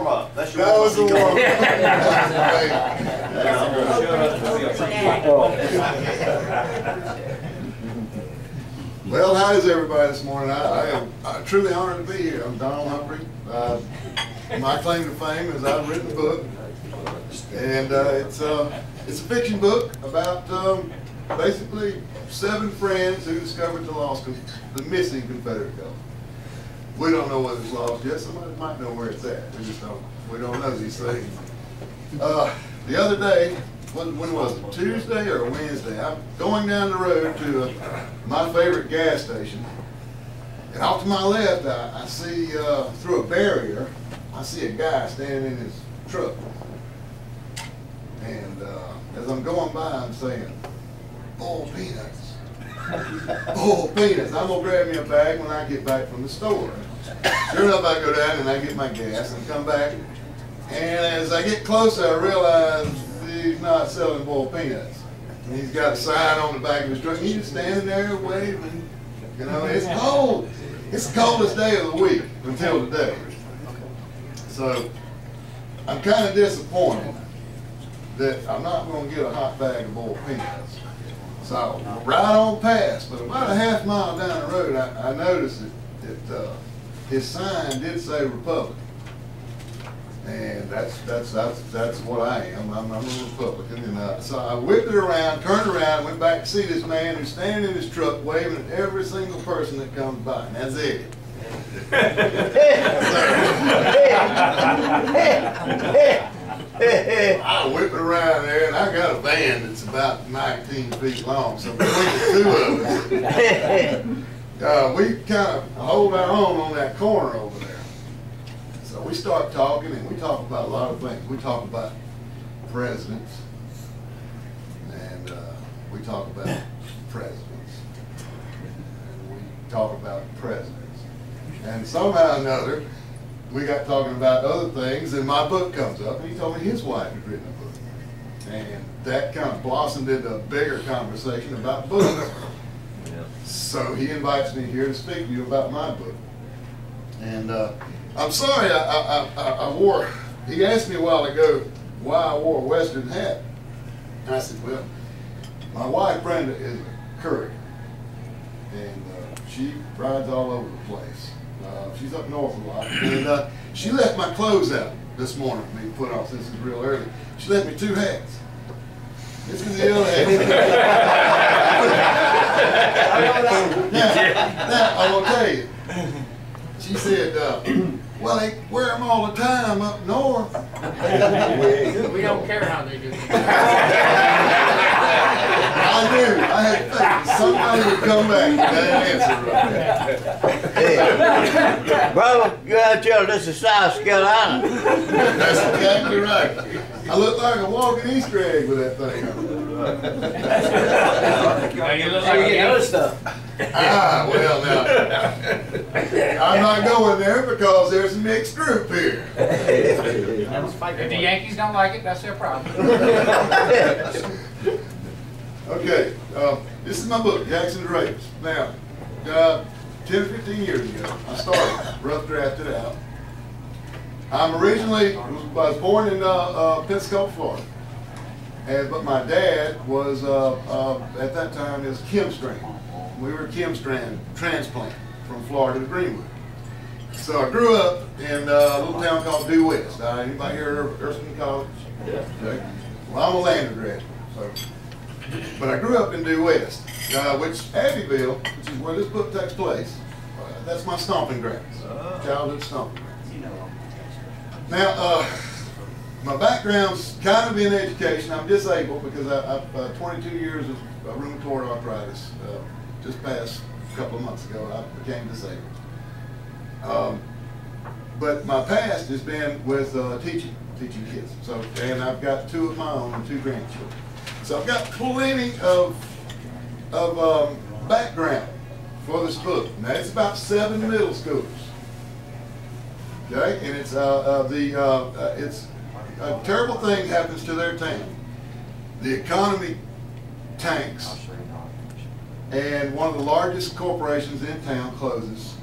warm-up. That's your That was the warm-up. Well, how is everybody this morning? I am truly honored to be here. I'm Donald Humphrey. My claim to fame is I've written a book, and it's a fiction book about basically 7 friends who discovered the missing Confederate gold. We don't know whether it's lost yet. Somebody might know where it's at. We don't know these things. The other day, when was it? Tuesday or Wednesday? I'm going down the road to my favorite gas station, and off to my left, I see through a barrier, I see a guy standing in his truck. And as I'm going by, I'm saying, "Boiled peanuts, boiled peanuts." I'm gonna grab me a bag when I get back from the store. Sure enough, I go down and I get my gas and come back. And as I get closer, I realize he's not selling boiled peanuts. And he's got a sign on the back of his truck. He's just standing there waving. You know, it's cold. It's the coldest day of the week until today. So I'm kind of disappointed that I'm not going to get a hot bag of boiled peanuts. So right on past, but about a half mile down the road, I noticed that his sign did say Republican. And that's what I am. I'm a Republican, and so I whipped it around, turned around, went back to see this man who's standing in his truck waving at every single person that comes by, and that's it. I whip it around there, and I got a van that's about 19 feet long, so between the two of us, we kind of hold our own on that corner over there. So we start talking, and we talk about a lot of things. We talk about presidents, and we talk about presidents, and we talk about presidents. And somehow or another, we got talking about other things, and my book comes up, and he told me his wife had written a book. And that kind of blossomed into a bigger conversation about books. So he invites me here to speak to you about my book. And I'm sorry I wore, he asked me a while ago why I wore a Western hat. And I said, well, my wife Brenda is a courier, and she rides all over the place. She's up north a lot, and she left my clothes out this morning for me to put on since it's real early. She left me 2 hats. This is the other hat. Now, I will tell you, she said, well, they wear them all the time up north. We don't care how they do it. I do. I had faith somebody would come back with that answer right there. Brother, you have to tell this is South Carolina. That's exactly right. I look like a walking Easter egg with that thing on. You look like the other stuff. Ah, well now, I'm not going there because there's a mixed group here. If the Yankees don't like it, that's their problem. Okay, this is my book, Jackson's Rapes. Now, 10 or 15 years ago, I started, rough drafted out. I was born in Pensacola, Florida. But my dad was, at that time, is chemstrand. We were chemstrand transplant from Florida to Greenwood. So I grew up in a little town called Due West. Anybody heard of Erskine College? Yeah. Okay. Well, I'm a Lander graduate. So. But I grew up in Due West, which Abbeville, which is where this book takes place, that's my stomping grounds, childhood stomping grounds. Now, my background's kind of in education. I'm disabled because I've 22 years of rheumatoid arthritis. Just past a couple of months ago, I became disabled. But my past has been with teaching kids. So, and I've got 2 of my own and 2 grandchildren. So I've got plenty of background for this book. Now it's about 7 middle schoolers. Okay, and it's a terrible thing happens to their town. The economy tanks, and one of the largest corporations in town closes,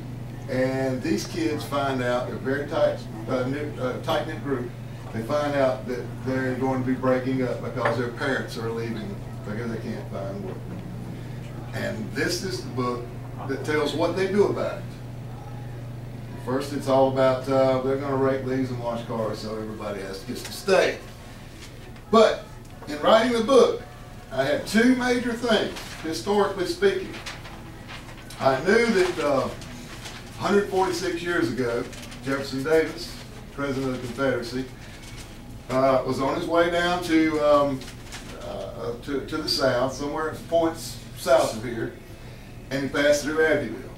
And these kids find out, they're a very tight-knit group, they find out that they're going to be breaking up because their parents are leaving because they can't find work. And this is the book that tells what they do about it. First, it's all about they're going to rake leaves and wash cars, so everybody gets to stay. But in writing the book, I had two major things, historically speaking. I knew that 146 years ago, Jefferson Davis, President of the Confederacy, was on his way down to the south, somewhere points south of here, and he passed through Abbeville.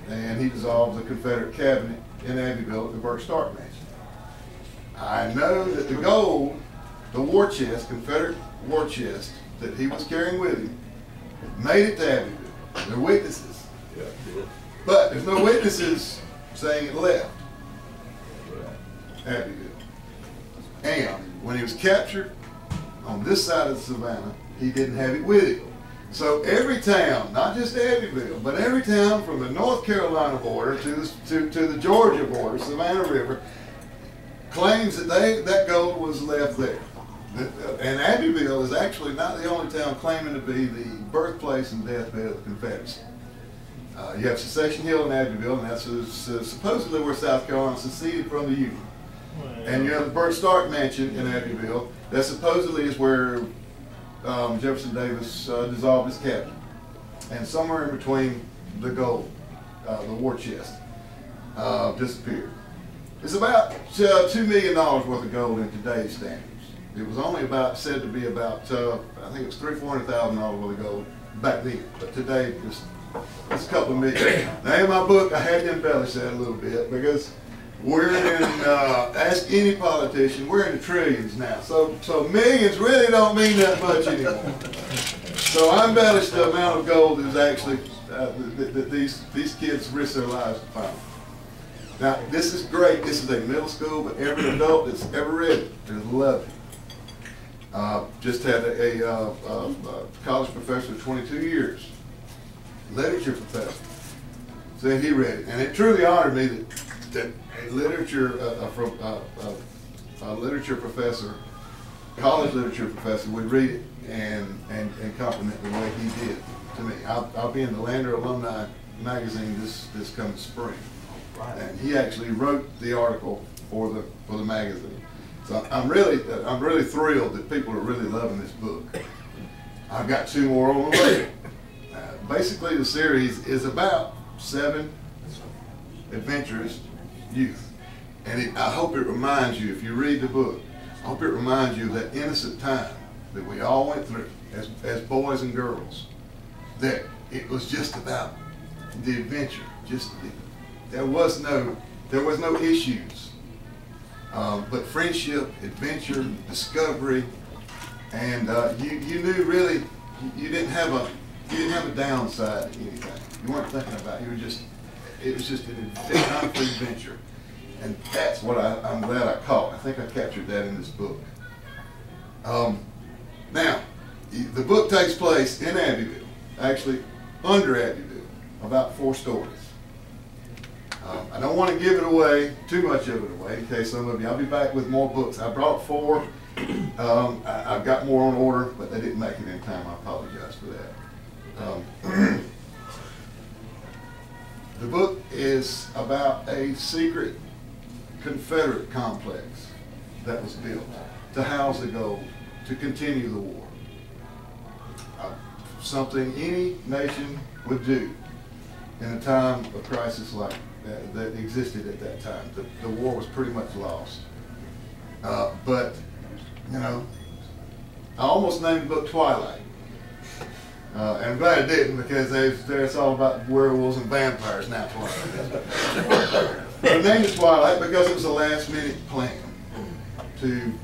And he dissolved the Confederate cabinet in Abbeville at the Burke-Stark Mansion. I know that the gold, the war chest, Confederate war chest, that he was carrying with him, made it to Abbeville. There are witnesses. But there's no witnesses saying it left Abbeville. And when he was captured on this side of the Savannah, he didn't have it with him. So every town, not just Abbeville, but every town from the North Carolina border to the Georgia border, Savannah River, claims that that gold was left there. And Abbeville is actually not the only town claiming to be the birthplace and deathbed of the Confederacy. You have Secession Hill in Abbeville, and that's supposedly where South Carolina seceded from the Union. And you have the Burke-Stark Mansion in Abbeville. That supposedly is where Jefferson Davis dissolved his cabinet. And somewhere in between, the gold, the war chest, disappeared. It's about $2 million worth of gold in today's standards. It was only said to be about, I think it was $300,000-$400,000 worth of gold back then. But today, it's a couple of million. Now in my book, I had to embellish that a little bit because we're in, ask any politician, we're in the trillions now. So millions really don't mean that much anymore. So I embellished the amount of gold that is actually, that these kids risk their lives to find. Now this is great, this is a middle school, but every adult that's ever read it has loved it. Just had a college professor of 22 years, literature professor, said he read it. And it truly honored me that a literature professor, college literature professor, would read it and compliment the way he did to me. I'll be in the Lander Alumni magazine this coming spring, and he actually wrote the article for the magazine. So I'm really thrilled that people are really loving this book. I've got two more on the way. Basically, the series is about 7 adventurous youth. And I hope it reminds you, if you read the book, I hope it reminds you of that innocent time that we all went through as boys and girls. That it was just about the adventure. There was no issues. But friendship, adventure, discovery, and you knew really you didn't have a downside to anything. You weren't thinking about it. It was just an adventure, and that's what I'm glad I caught. I think I captured that in this book. Now, the book takes place in Abbeville, actually under Abbeville, about 4 stories. I don't want to give it away, too much of it away, in case some of you, I'll be back with more books. I brought 4. I've got more on order, but they didn't make it in time. I apologize for that. The book is about a secret Confederate complex that was built to house the gold, to continue the war. Something any nation would do in a time of crisis like that existed at that time. The war was pretty much lost. But, you know, I almost named the book Twilight. And I'm glad I didn't, because it's all about werewolves and vampires now. Twilight. But I named it Twilight because it was a last-minute plan and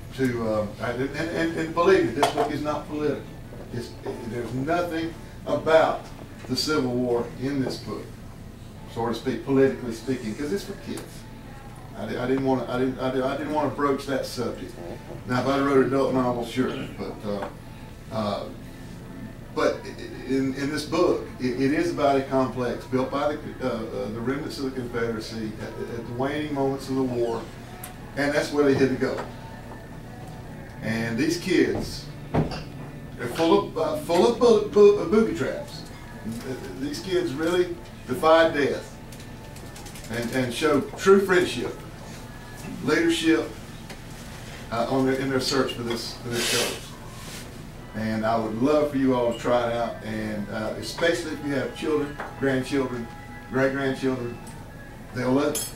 believe me, this book is not political. There's nothing about the Civil War in this book, so to speak, politically speaking, because it's for kids. I didn't want to broach that subject. Now, if I wrote an adult novel, sure, but in this book, it is about a complex built by the remnants of the Confederacy at the waning moments of the war, and that's where they had to go. And these kids, they're full of booby traps. These kids really defied death and showed true friendship, leadership in their search for this cause. And I would love for you all to try it out, and especially if you have children, grandchildren, great-grandchildren, they'll love it.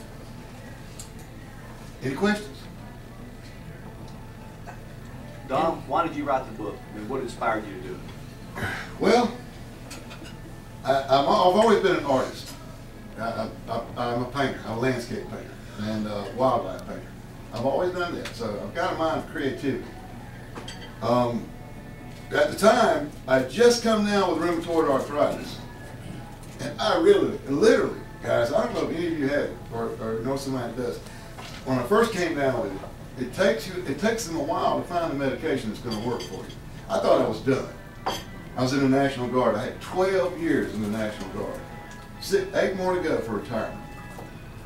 Any questions? Don, why did you write the book? I mean, what inspired you to do it? Well, I've always been an artist. I'm a painter. I'm a landscape painter and a wildlife painter. I've always done that, so I've got a mind for creativity. At the time, I'd just come down with rheumatoid arthritis, and I really, literally, guys, I don't know if any of you have it or know somebody that does. When I first came down with it, it takes them a while to find the medication that's going to work for you. I thought I was done. I was in the National Guard. I had 12 years in the National Guard. 8 more to go for retirement.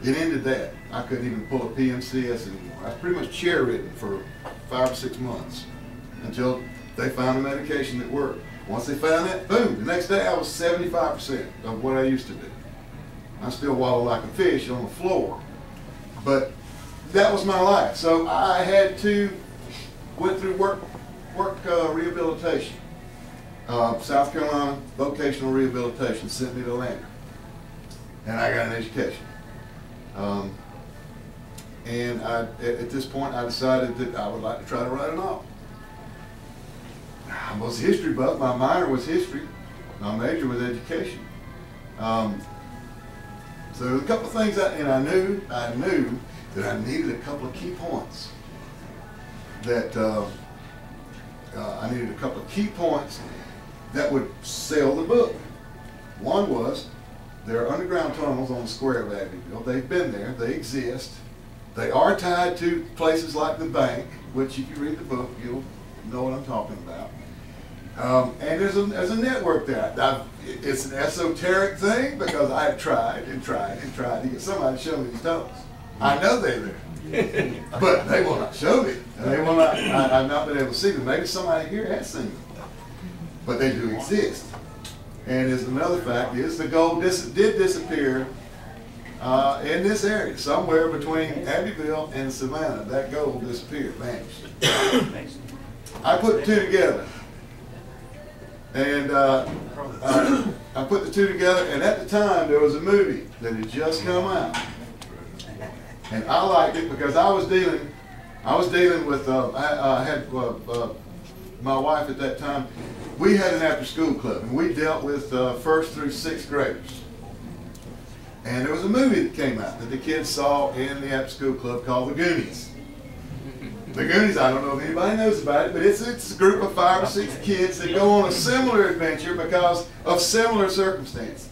It ended that. I couldn't even pull a PMCS anymore. I was pretty much chair-ridden for 5 or 6 months until they found a medication that worked. Once they found that, boom, the next day I was 75% of what I used to do. I still waddle like a fish on the floor, but that was my life. So I had to, went through work rehabilitation. South Carolina vocational rehabilitation sent me to Atlanta, and I got an education. And at this point I decided that I would like to try to write a novel. I was a history buff. My minor was history. My major was education. So there were a couple of things, I knew that I needed a couple of key points. I needed a couple of key points that would sell the book. One was, there are underground tunnels on the square of Abbeville. They've been there. They exist. They are tied to places like the bank, which if you read the book, you'll know what I'm talking about. And there's a network there. It's an esoteric thing because I've tried and tried and tried to get somebody to show me these tunnels. I know they're there, but they will not show me. And they will not. I've not been able to see them. Maybe somebody here has seen them, but they do exist. And there's another fact is the gold did disappear in this area, somewhere between Abbeville and Savannah. That gold disappeared, vanished. I put the two together. And I put the two together, and at the time there was a movie that had just come out, and I liked it because I was dealing with I had my wife at that time. We had an after-school club, and we dealt with 1st through 6th graders. And there was a movie that came out that the kids saw in the after-school club called The Goonies. The Goonies, I don't know if anybody knows about it, but it's a group of 5 or 6 kids that go on a similar adventure because of similar circumstances.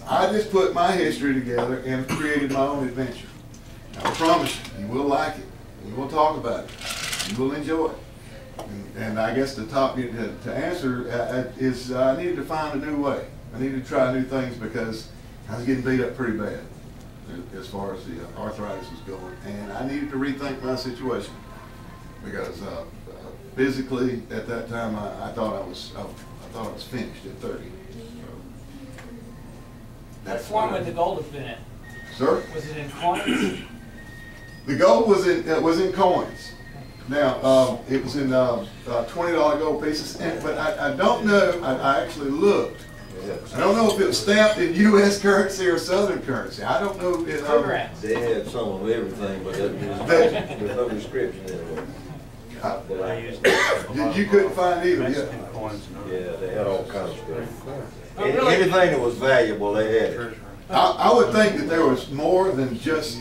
I just put my history together and created my own adventure. I promise you, you will like it. We will talk about it. You will enjoy it. And I guess the top to answer is I needed to find a new way. I needed to try new things because I was getting beat up pretty bad as far as the arthritis was going, and I needed to rethink my situation because physically at that time I thought I was finished at 30. That's one with the gold has been in. Sir? Was it in coins? The gold was in coins. Now it was in $20 gold pieces, but I don't know. I actually looked. I don't know if it was stamped in U.S. currency or Southern currency. I don't know. They had some of everything, but there's no description in it. You couldn't find either. Yeah, they had all kinds of stuff. Anything that was valuable, they had it. I would think that there was more than just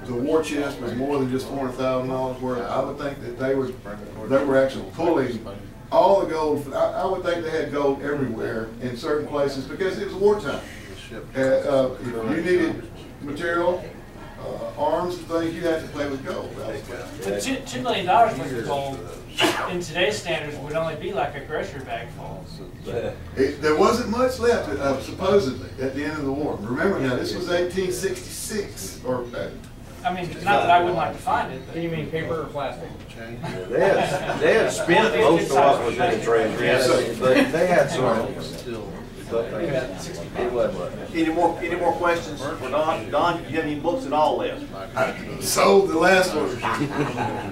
the war chest was more than just $400,000 worth. I would think that they were actually pulling all the gold. I would think they had gold everywhere in certain places because it was wartime. If you needed material, arms and things, you had to play with gold. But $2 million worth of gold in today's standards would only be like a grocery bag full. There wasn't much left, supposedly, at the end of the war. Remember now, this was 1866, or I mean, not that I wouldn't like to find it, but You mean paper or plastic? They had spent most of what was in the treasury, but they had some. But it wasn't much. Any more questions for Don? Don, do you have any books at all left? I sold the last one.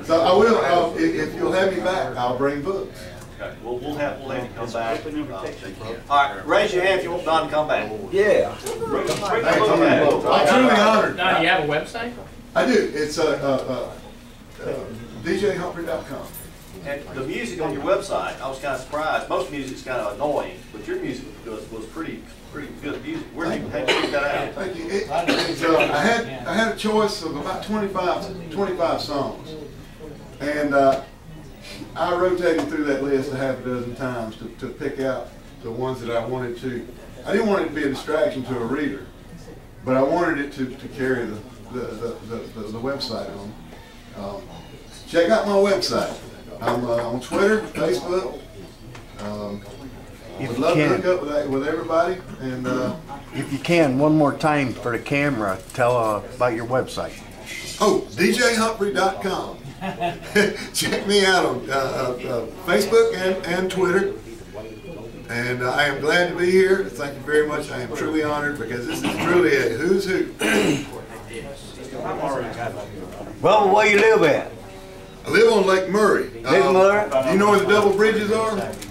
So I will, if you'll have me back, I'll bring books. Okay, we'll have you come back. All right, raise your hand if you want Don to come back. Yeah. Bring the book back. I'm truly honored. Don, you have a website? I do. It's DJHumphrey.com. And the music on your website, I was kind of surprised. Most music's kind of annoying, but your music was pretty good music. Where did you pick that out? Thank you. I had a choice of about 25 songs, and I rotated through that list a half a dozen times to pick out the ones that I wanted to. I didn't want it to be a distraction to a reader, but I wanted it to carry the website on. Check out my website. I'm on Twitter, Facebook. Would love to hook up with everybody. And If you can, one more time for the camera, tell about your website. oh, DJHumphrey.com. Check me out on Facebook and Twitter. And I am glad to be here. Thank you very much. I am truly honored because this is truly a who's who. Well, where you live at? I live on Lake Murray. Lake Murray? Do you know where the double bridges are? That's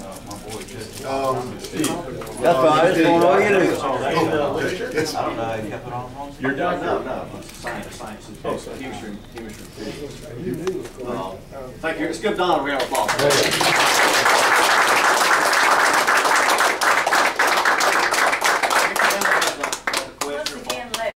fine. I just want to know where you live. Yes. You're done? No. Science. Chemistry. Thank you. Let's give Don a round of applause.